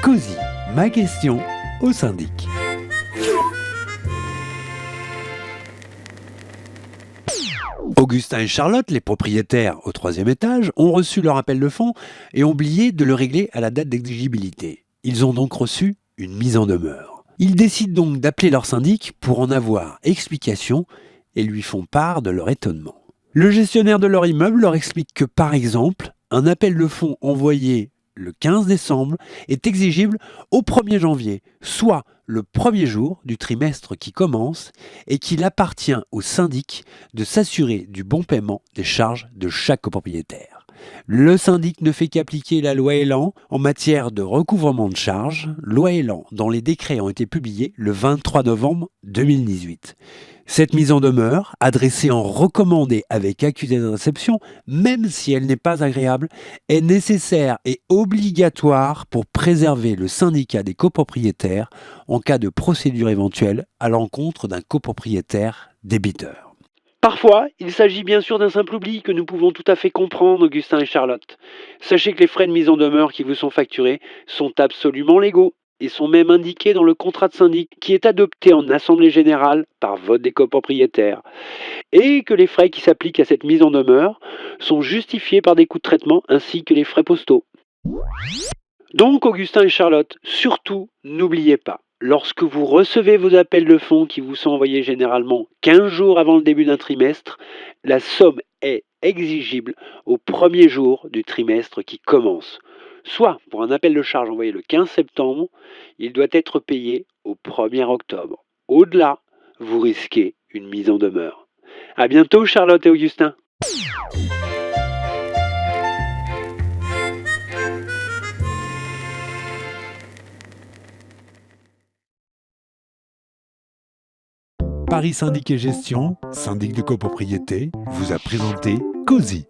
COSI, ma question au syndic. Augustin et Charlotte, les propriétaires au 3e étage, ont reçu leur appel de fonds et ont oublié de le régler à la date d'exigibilité. Ils ont donc reçu une mise en demeure. Ils décident donc d'appeler leur syndic pour en avoir explication et lui font part de leur étonnement. Le gestionnaire de leur immeuble leur explique que, par exemple, un appel de fonds envoyé le 15 décembre est exigible au 1er janvier, soit le premier jour du trimestre qui commence, et qu'il appartient au syndic de s'assurer du bon paiement des charges de chaque copropriétaire. Le syndic ne fait qu'appliquer la loi Elan en matière de recouvrement de charges, loi Elan dont les décrets ont été publiés le 23 novembre 2018. Cette mise en demeure, adressée en recommandé avec accusé de réception, même si elle n'est pas agréable, est nécessaire et obligatoire pour préserver le syndicat des copropriétaires en cas de procédure éventuelle à l'encontre d'un copropriétaire débiteur. Parfois, il s'agit bien sûr d'un simple oubli que nous pouvons tout à fait comprendre, Augustin et Charlotte. Sachez que les frais de mise en demeure qui vous sont facturés sont absolument légaux et sont même indiqués dans le contrat de syndic qui est adopté en assemblée générale par vote des copropriétaires. Et que les frais qui s'appliquent à cette mise en demeure sont justifiés par des coûts de traitement ainsi que les frais postaux. Donc, Augustin et Charlotte, surtout, n'oubliez pas, lorsque vous recevez vos appels de fonds qui vous sont envoyés généralement 15 jours avant le début d'un trimestre, la somme est exigible au premier jour du trimestre qui commence. Soit, pour un appel de charge envoyé le 15 septembre, il doit être payé au 1er octobre. Au-delà, vous risquez une mise en demeure. À bientôt, Charlotte et Augustin. Paris Syndic et Gestion, syndic de copropriété, vous a présenté COSI.